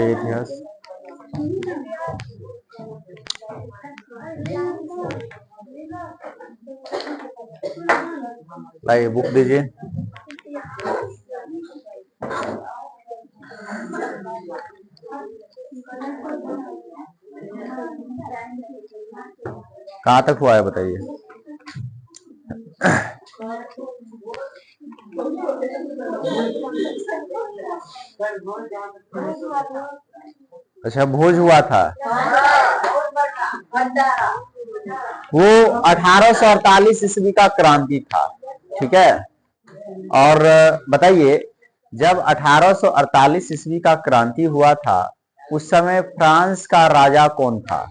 इतिहास लाइए बुक दीजिए। कहाँ तक हुआ है बताइए। अच्छा, भोज हुआ था वो 1848 ईस्वी का क्रांति था, ठीक है। और बताइए, जब 1848 ईस्वी का क्रांति हुआ था उस समय फ्रांस का राजा कौन था?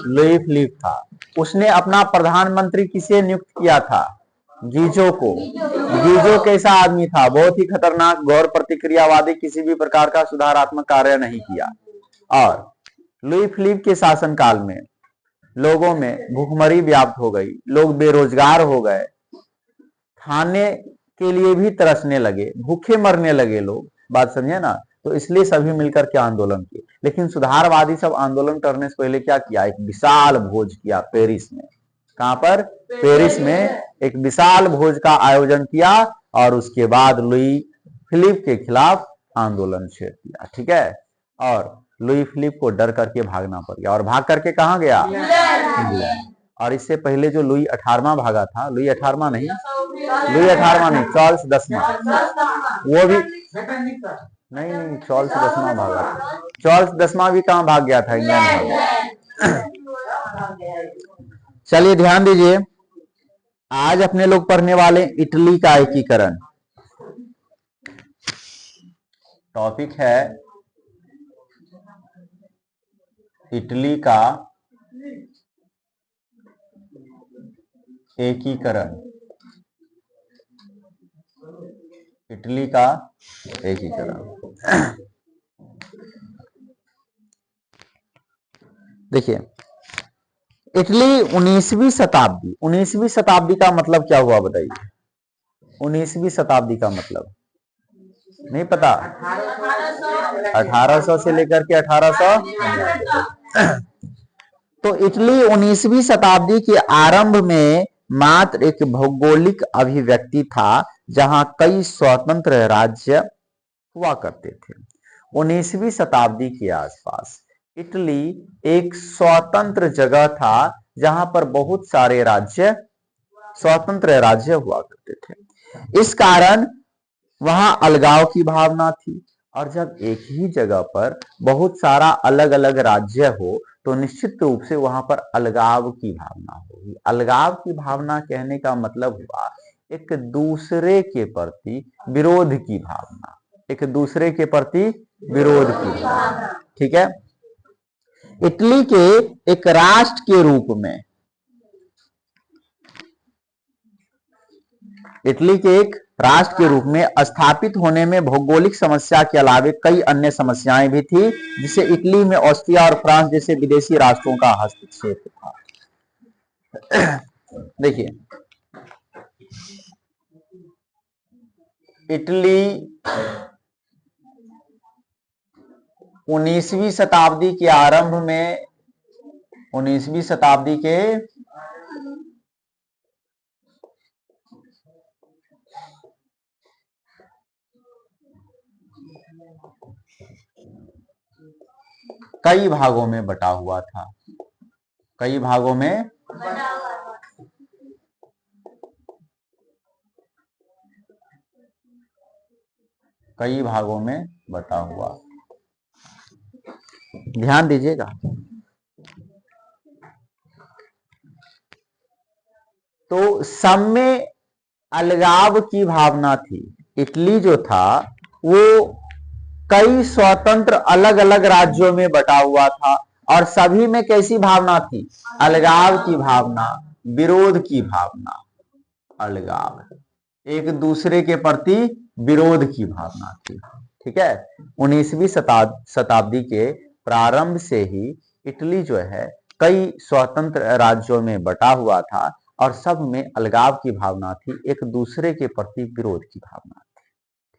लुई फिलिप था। उसने अपना प्रधानमंत्री किसे नियुक्त किया था? गीजो को। गीजो कैसा आदमी था? बहुत ही खतरनाक, गौर प्रतिक्रियावादी, किसी भी प्रकार का सुधारात्मक कार्य नहीं किया। और लुई फिलिप के शासनकाल में लोगों में भूखमरी व्याप्त हो गई, लोग बेरोजगार हो गए, खाने के लिए भी तरसने लगे, भूखे मरने लगे लोग, बात समझे ना। तो इसलिए सभी मिलकर के आंदोलन किए। लेकिन सुधारवादी सब आंदोलन करने से पहले क्या किया? एक विशाल भोज किया पेरिस में। कहां पर? पेरिस में एक विशाल भोज का आयोजन किया और उसके बाद लुई फिलिप के खिलाफ आंदोलन छेड़ दिया, ठीक है। और लुई फिलिप को डर करके भागना पड़ गया। और भाग करके कहां गया? इंग्लैंड। और इससे पहले जो लुई 18वां भागा था, लुई 18वां नहीं, चार्ल्स 10वां, वो भी नहीं, चार्ल्स 10वां भागा था। चार्ल्स 10वां भी कहां भाग गया था? इंग्लैंड भाग गया। चलिए ध्यान दीजिए, आज अपने लोग पढ़ने वाले इटली का एकीकरण। टॉपिक है इटली का एकीकरण। इटली का एकीकरण। देखिए, इटली 19वीं शताब्दी का मतलब क्या हुआ बताइए? 19वीं शताब्दी का मतलब नहीं पता? 1800 से लेकर के 1800। तो इटली 19वीं शताब्दी के आरंभ में मात्र एक भौगोलिक अभिव्यक्ति था जहां कई स्वतंत्र राज्य हुआ करते थे। 19वीं शताब्दी के आसपास इटली एक स्वतंत्र जगह था जहां पर बहुत सारे राज्य, स्वतंत्र राज्य हुआ करते थे। इस कारण वहां अलगाव की भावना थी। और जब एक ही जगह पर बहुत सारा अलग अलग राज्य हो तो निश्चित रूप से वहां पर अलगाव की भावना होगी। अलगाव की भावना कहने का मतलब हुआ एक दूसरे के प्रति विरोध की भावना, एक दूसरे के प्रति विरोध की भावना, ठीक है। इटली के एक राष्ट्र के रूप में, इटली के एक राष्ट्र के रूप में स्थापित होने में भौगोलिक समस्या के अलावे कई अन्य समस्याएं भी थी, जिसे इटली में ऑस्ट्रिया और फ्रांस जैसे विदेशी राष्ट्रों का हस्तक्षेप था। देखिए, इटली 19वीं शताब्दी के आरंभ में, 19वीं शताब्दी के कई भागों में बटा हुआ था, कई भागों में बटा हुआ। ध्यान दीजिएगा, तो सब में अलगाव की भावना थी। इटली जो था वो कई स्वतंत्र अलग अलग राज्यों में बटा हुआ था और सभी में कैसी भावना थी? अलगाव की भावना, विरोध की भावना, अलगाव, एक दूसरे के प्रति विरोध की भावना थी। ठीक है, 19वीं शताब्दी के प्रारंभ से ही इटली जो है कई स्वतंत्र राज्यों में बटा हुआ था और सब में अलगाव की भावना थी, एक दूसरे के प्रति विरोध की भावना थी।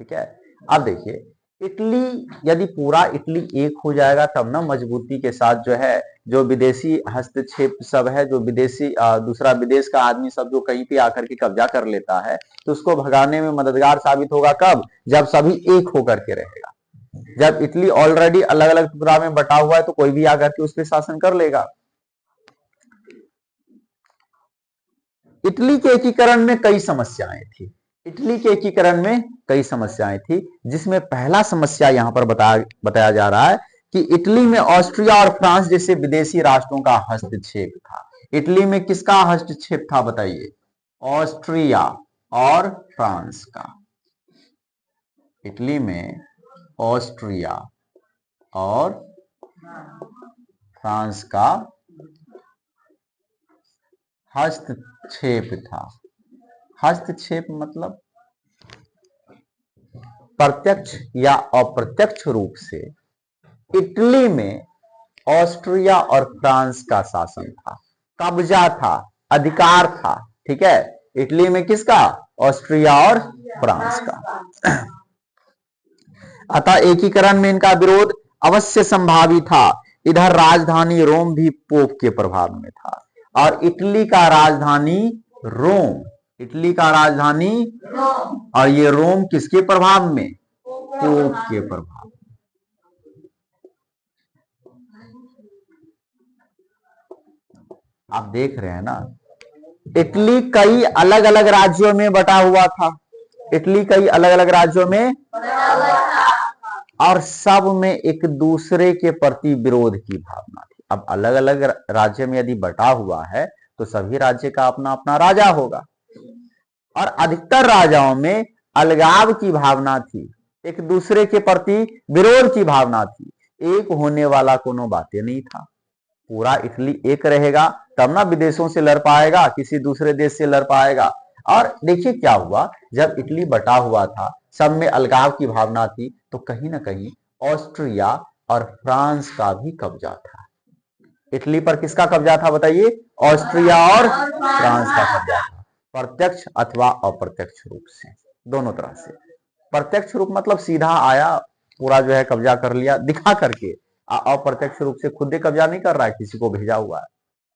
ठीक है, अब देखिए इटली, यदि पूरा इटली एक हो जाएगा तब ना मजबूती के साथ जो है, जो विदेशी हस्तक्षेप सब है, जो विदेशी दूसरा विदेश का आदमी सब जो कहीं पे आकर के कब्जा कर लेता है, तो उसको भगाने में मददगार साबित होगा कब, जब सभी एक होकर के रहेगा। जब इटली ऑलरेडी अलग अलग टुकड़ा में बटा हुआ है तो कोई भी आकर के उस पर शासन कर लेगा। इटली के एकीकरण में कई समस्याएं थी, इटली के एकीकरण में कई समस्याएं थी, जिसमें पहला समस्या यहां पर बताया जा रहा है कि इटली में ऑस्ट्रिया और फ्रांस जैसे विदेशी राष्ट्रों का हस्तक्षेप था। इटली में किसका हस्तक्षेप था बताइए, ऑस्ट्रिया और फ्रांस का। इटली में ऑस्ट्रिया और फ्रांस का हस्तक्षेप था। हस्तक्षेप मतलब प्रत्यक्ष या अप्रत्यक्ष रूप से इटली में ऑस्ट्रिया और फ्रांस का शासन था, कब्जा था, अधिकार था। ठीक है, इटली में किसका, ऑस्ट्रिया और फ्रांस का। अतः एकीकरण में इनका विरोध अवश्य संभावी था। इधर राजधानी रोम भी पोप के प्रभाव में था और इटली का राजधानी रोम, इटली का राजधानी रोम, और ये रोम किसके प्रभाव में, पोप के प्रभाव में। आप देख रहे हैं ना, इटली कई अलग अलग राज्यों में बटा हुआ था, इटली कई अलग अलग राज्यों में और सब में एक दूसरे के प्रति विरोध की भावना थी। अब अलग अलग राज्य में यदि बटा हुआ है तो सभी राज्य का अपना अपना राजा होगा और अधिकतर राजाओं में अलगाव की भावना थी, एक दूसरे के प्रति विरोध की भावना थी, एक होने वाला कोनो बातें नहीं था। पूरा इटली एक रहेगा तब ना विदेशों से लड़ पाएगा, किसी दूसरे देश से लड़ पाएगा। और देखिए क्या हुआ, जब इटली बटा हुआ था, सब में अलगाव की भावना थी, तो कहीं ना कहीं ऑस्ट्रिया और फ्रांस का भी कब्जा था। इटली पर किसका कब्जा था बताइए, ऑस्ट्रिया और फ्रांस का कब्जा था, प्रत्यक्ष अथवा अप्रत्यक्ष रूप से, दोनों तरह से। प्रत्यक्ष रूप मतलब सीधा आया, पूरा जो है कब्जा कर लिया दिखा करके, अप्रत्यक्ष रूप से खुद कब्जा नहीं कर रहा है, किसी को भेजा हुआ है,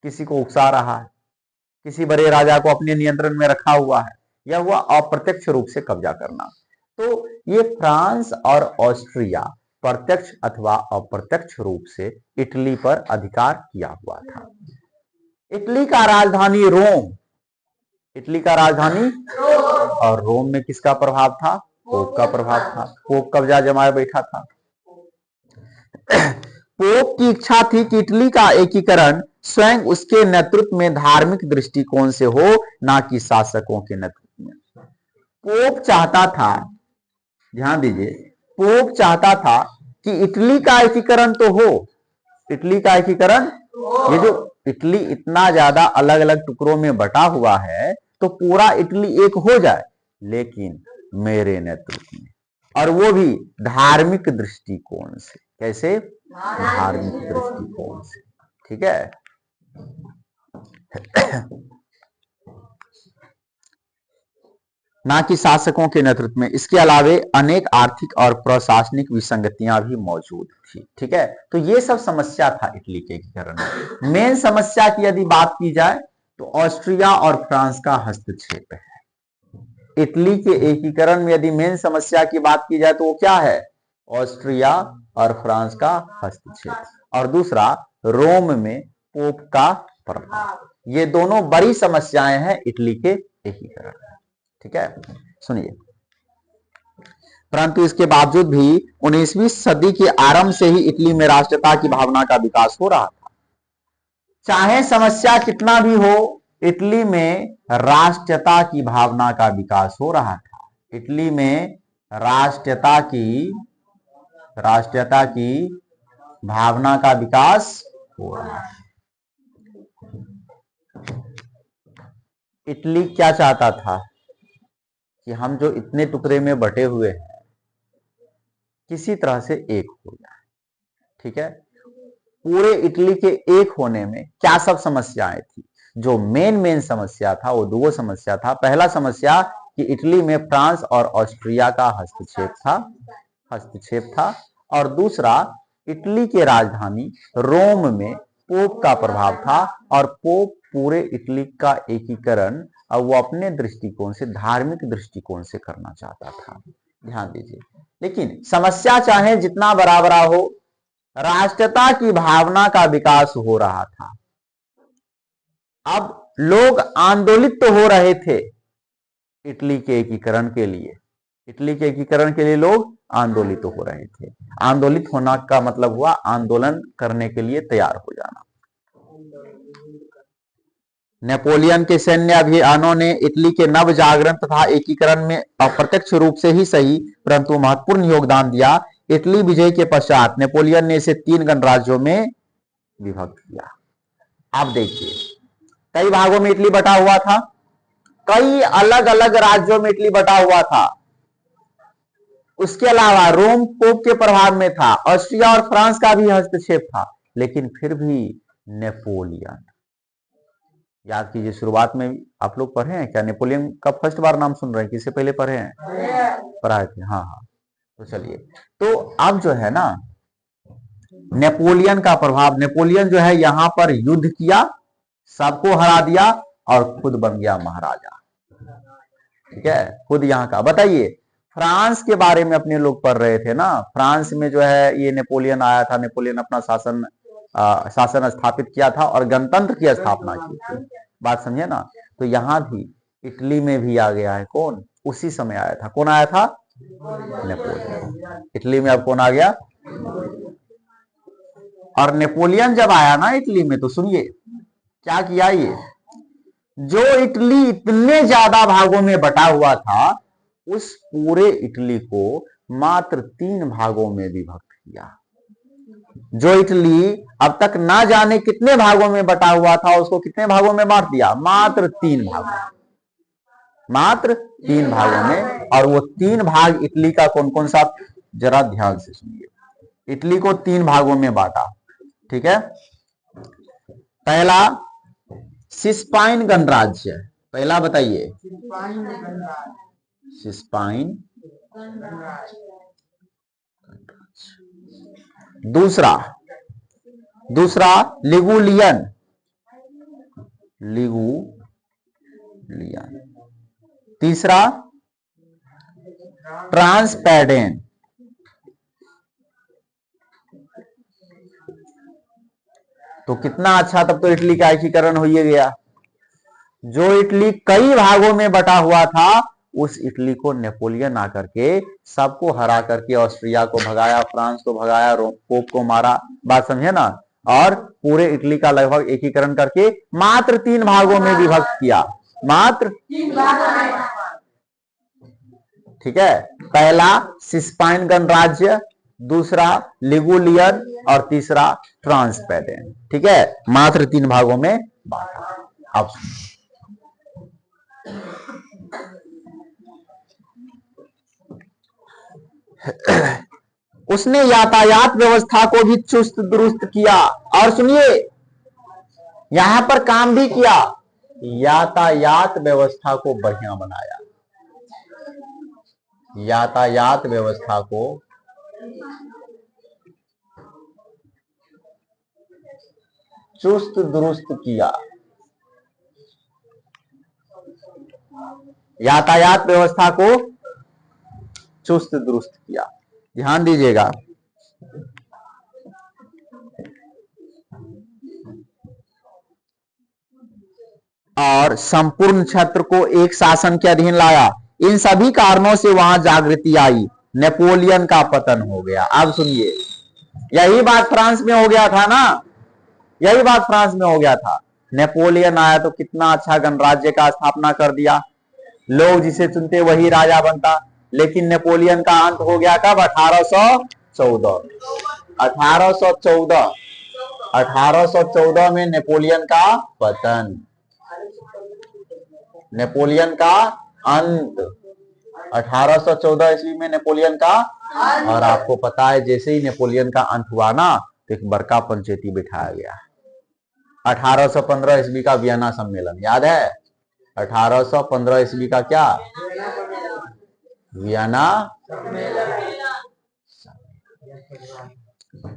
किसी को उकसा रहा है, किसी बड़े राजा को अपने नियंत्रण में रखा हुआ है, यह हुआ अप्रत्यक्ष रूप से कब्जा करना। तो ये फ्रांस और ऑस्ट्रिया प्रत्यक्ष अथवा अप्रत्यक्ष रूप से इटली पर अधिकार किया हुआ था। इटली का राजधानी रोम, इटली का राजधानी और रोम में किसका प्रभाव था, पोप का प्रभाव था, पोप कब्जा जमाए बैठा था। पोप की इच्छा थी कि इटली का एकीकरण स्वयं उसके नेतृत्व में धार्मिक दृष्टिकोण से हो, ना कि शासकों के नेतृत्व में। पोप चाहता था, ध्यान दीजिए, पोप चाहता था कि इटली का एकीकरण तो हो, इटली का एकीकरण, ये जो इटली इतना ज्यादा अलग अलग टुकड़ों में बटा हुआ है तो पूरा इटली एक हो जाए, लेकिन मेरे नेतृत्व में, और वो भी धार्मिक दृष्टिकोण से। कैसे, धार्मिक दृष्टिकोण से। ठीक है, ना कि शासकों के नेतृत्व में। इसके अलावे अनेक आर्थिक और प्रशासनिक विसंगतियां भी मौजूद थी। ठीक है, तो ये सब समस्या था इटली के एकीकरण में। मेन समस्या की यदि बात की जाए तो ऑस्ट्रिया और फ्रांस का हस्तक्षेप है। इटली के एकीकरण में यदि मेन समस्या की बात की जाए तो वो क्या है, ऑस्ट्रिया और फ्रांस का हस्तक्षेप, और दूसरा रोम में पोप का प्रभाव। ये दोनों बड़ी समस्याएं हैं इटली के एकीकरण में। ठीक है, सुनिए, परंतु इसके बावजूद भी 19वीं सदी के आरंभ से ही इटली में राष्ट्रीयता की भावना का विकास हो रहा था। चाहे समस्या कितना भी हो, इटली में राष्ट्रीयता की भावना का विकास हो रहा था। इटली में राष्ट्रीयता की भावना का विकास हो रहा है। इटली क्या चाहता था कि हम जो इतने टुकड़े में बटे हुए हैं किसी तरह से एक हो जाए। ठीक है, पूरे इटली के एक होने में क्या सब समस्याएं थी? जो मेन समस्या था वो दो समस्या था। पहला समस्या कि इटली में फ्रांस और ऑस्ट्रिया का हस्तक्षेप था और दूसरा इटली के राजधानी रोम में पोप का प्रभाव था और पोप पूरे इटली का एकीकरण अब वो अपने दृष्टिकोण से, धार्मिक दृष्टिकोण से करना चाहता था। ध्यान दीजिए, लेकिन समस्या चाहे जितना बड़ा बड़ा हो, राष्ट्रता की भावना का विकास हो रहा था। अब लोग आंदोलित तो हो रहे थे इटली के एकीकरण के लिए, इटली के एकीकरण के लिए लोग आंदोलित हो रहे थे। आंदोलित होना का मतलब हुआ आंदोलन करने के लिए तैयार हो जाना। नेपोलियन के सैन्य अभियानों ने इटली के नव जागरण तथा एकीकरण में अप्रत्यक्ष रूप से ही सही परंतु महत्वपूर्ण योगदान दिया। इटली विजय के पश्चात नेपोलियन ने इसे 3 गणराज्यों में विभक्त किया। आप देखिए, कई भागों में इटली बटा हुआ था, कई अलग अलग राज्यों में इटली बटा हुआ था। उसके अलावा रोम पोप के प्रभाव में था, ऑस्ट्रिया और फ्रांस का भी हस्तक्षेप था, लेकिन फिर भी नेपोलियन, याद कीजिए शुरुआत में आप लोग पढ़े हैं क्या? नेपोलियन का फर्स्ट बार नाम सुन रहे हैं, किससे पहले पढ़े हैं? पढ़ाए थे, हाँ हाँ। तो चलिए, तो अब जो है ना नेपोलियन का प्रभाव, नेपोलियन जो है यहां पर युद्ध किया, सबको हरा दिया और खुद बन गया महाराजा। ठीक है, खुद यहाँ का। बताइए, फ्रांस के बारे में अपने लोग पढ़ रहे थे ना, फ्रांस में जो है ये नेपोलियन आया था, नेपोलियन अपना शासन स्थापित किया था और गणतंत्र की स्थापना की थी। बात समझे ना? तो यहां भी इटली में भी आ गया है कौन? उसी समय आया था। कौन आया था? नेपोलियन। इटली में अब कौन आ गया? और नेपोलियन जब आया ना इटली में, तो सुनिए क्या किया ये, जो इटली इतने ज्यादा भागों में बटा हुआ था उस पूरे इटली को मात्र 3 भागों में विभक्त किया। जो इटली अब तक ना जाने कितने भागों में बटा हुआ था उसको कितने भागों में बांट दिया? मात्र 3 भागों, मात्र 3 भागों में। और वो 3 भाग इटली का कौन कौन सा, जरा ध्यान से सुनिए। इटली को 3 भागों में बांटा। ठीक है, पहला सिस्पाइन गणराज्य, पहला बताइए, सिस्पाइन। दूसरा लिगुलियन, तीसरा ट्रांसपैडेन, तो कितना अच्छा, तब तो इटली का एकीकरण हो ही गया। जो इटली कई भागों में बटा हुआ था उस इटली को नेपोलियन आकर के सबको हरा करके ऑस्ट्रिया को भगाया, फ्रांस को भगाया, पोप को मारा। बात समझे ना? और पूरे इटली का लगभग एकीकरण करके मात्र 3 भागों में विभक्त किया, मात्र 3 भागों में। ठीक है, पहला सिस्पाइन गणराज्य, दूसरा लिगुलियन और तीसरा ट्रांसपैडेन। ठीक है, मात्र 3 भागों में बांटा। अब उसने यातायात व्यवस्था को भी चुस्त दुरुस्त किया। और सुनिए, यहां पर काम भी किया, यातायात व्यवस्था को बढ़िया बनाया, यातायात व्यवस्था को चुस्त दुरुस्त किया, यातायात व्यवस्था को चुस्त दुरुस्त किया। ध्यान दीजिएगा, और संपूर्ण क्षेत्र को एक शासन के अधीन लाया। इन सभी कारणों से वहां जागृति आई, नेपोलियन का पतन हो गया। अब सुनिए, यही बात फ्रांस में हो गया था ना, यही बात फ्रांस में हो गया था। नेपोलियन आया तो कितना अच्छा गणराज्य का स्थापना कर दिया, लोग जिसे चुनते वही राजा बनता। लेकिन नेपोलियन का अंत हो गया कब? 1814 में नेपोलियन का पतन। नेपोलियन का अंत। 1814 ईस्वी में नेपोलियन का, और आपको पता है जैसे ही नेपोलियन का अंत हुआ ना तो एक बड़का पंचायती बिठाया गया। 1815 ईस्वी का वियना सम्मेलन याद है? 1815 ईस्वी का क्या? वियना।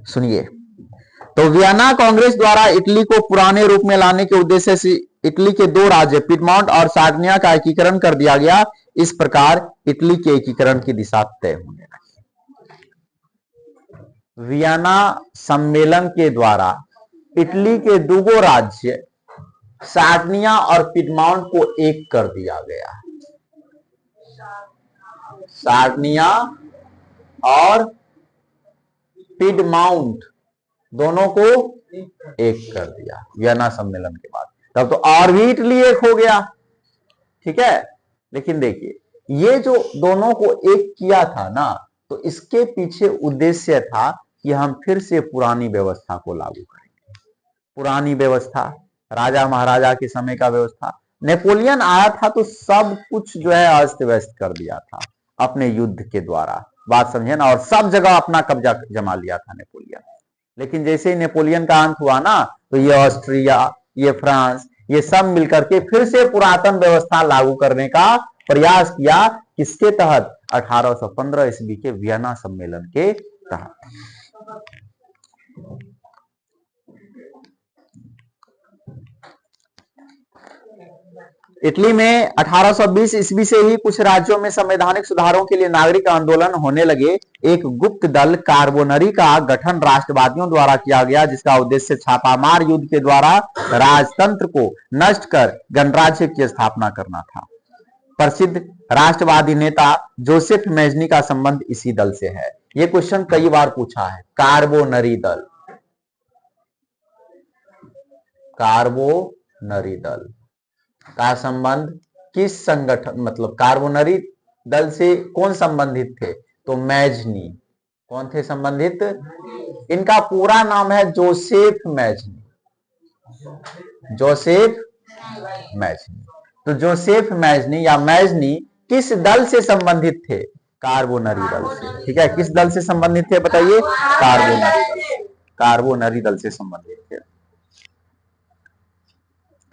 सुनिए, तो वियना कांग्रेस द्वारा इटली को पुराने रूप में लाने के उद्देश्य से इटली के दो राज्य पिडमॉन्ट और सार्डिनिया का एकीकरण कर दिया गया। इस प्रकार इटली के एकीकरण की दिशा तय होने लगी। वियना सम्मेलन के द्वारा इटली के दो राज्य सार्डिनिया और पिडमॉन्ट को एक कर दिया गया। सार्डिनिया और पिडमाउंट दोनों को एक कर दिया वियना सम्मेलन के बाद। तब तो और भी इटली एक हो गया, ठीक है। लेकिन देखिए, ये जो दोनों को एक किया था ना, तो इसके पीछे उद्देश्य था कि हम फिर से पुरानी व्यवस्था को लागू करेंगे। पुरानी व्यवस्था, राजा महाराजा के समय का व्यवस्था। नेपोलियन आया था तो सब कुछ जो है अस्त व्यस्त कर दिया था अपने युद्ध के द्वारा, बात समझे ना, और सब जगह अपना कब्जा जमा लिया था नेपोलियन। लेकिन जैसे ही नेपोलियन का अंत हुआ ना, तो ये ऑस्ट्रिया, ये फ्रांस, ये सब मिलकर के फिर से पुरातन व्यवस्था लागू करने का प्रयास किया। किसके तहत? 1815 ईस्वी के वियना सम्मेलन के तहत। इटली में 1820 ईस्वी से ही कुछ राज्यों में संवैधानिक सुधारों के लिए नागरिक आंदोलन होने लगे। एक गुप्त दल कार्बोनरी का गठन राष्ट्रवादियों द्वारा किया गया, जिसका उद्देश्य छापामार युद्ध के द्वारा राजतंत्र को नष्ट कर गणराज्य की स्थापना करना था। प्रसिद्ध राष्ट्रवादी नेता जोसेफ मैजनी का संबंध इसी दल से है। यह क्वेश्चन कई बार पूछा है। कार्बोनरी दल, कार्बोनरी दल का संबंध किस संगठन, मतलब कार्बोनरी दल से कौन संबंधित थे? तो मैजनी। कौन थे संबंधित? इनका पूरा नाम है जोसेफ मैजनी। Joseph Mazzini. तो जोसेफ मैजनी या मैजनी किस दल से संबंधित थे? कार्बोनरी दल से, ठीक है। किस दल से संबंधित थे बताइए? कार्बोनरी दल। कार्बोनरी दल से संबंधित थे।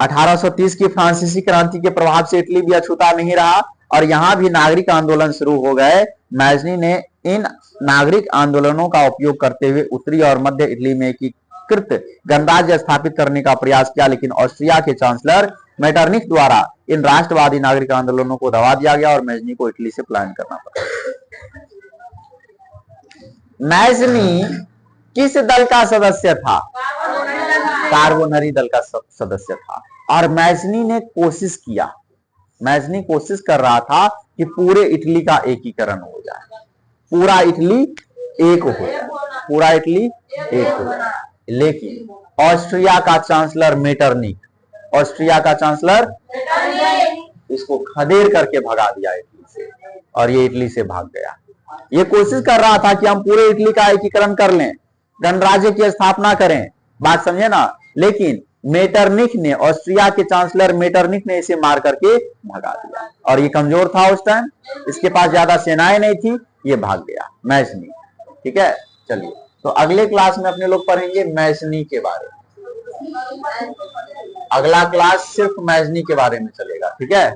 1830 की फ्रांसीसी क्रांति के प्रभाव से इटली भी अछूता नहीं रहा और यहां भी नागरिक आंदोलन शुरू हो गए। मैजनी ने इन नागरिक आंदोलनों का उपयोग करते हुए उत्तरी और मध्य इटली में एकीकृत गणराज्य स्थापित करने का प्रयास किया, लेकिन ऑस्ट्रिया के चांसलर मेटरनिख द्वारा इन राष्ट्रवादी नागरिक आंदोलनों को दबा दिया गया और मैजनी को इटली से पलायन करना पड़ा। मैजनी किस दल का सदस्य था? कार्बोनरी दल का सदस्य था। और मैजनी ने कोशिश किया, मैजनी कोशिश कर रहा था कि पूरे इटली का एकीकरण हो जाए, पूरा इटली एक हो जाए, पूरा इटली एक हो जाए। लेकिन ऑस्ट्रिया का चांसलर मेटरनिख, ऑस्ट्रिया का चांसलर इसको खदेड़ करके भगा दिया इटली से, और ये इटली से भाग गया। ये कोशिश कर रहा था कि हम पूरे इटली का एकीकरण कर लें, गणराज्य की स्थापना करें, बात समझे ना। लेकिन मेटरनिख ने, ऑस्ट्रिया के चांसलर मेटरनिख ने इसे मार करके भगा दिया, और ये कमजोर था उस टाइम, इसके पास ज्यादा सेनाएं नहीं थी, ये भाग गया मैजनी, ठीक है। चलिए, तो अगले क्लास में अपने लोग पढ़ेंगे मैजनी के बारे में। अगला क्लास सिर्फ मैजनी के बारे में चलेगा, ठीक है।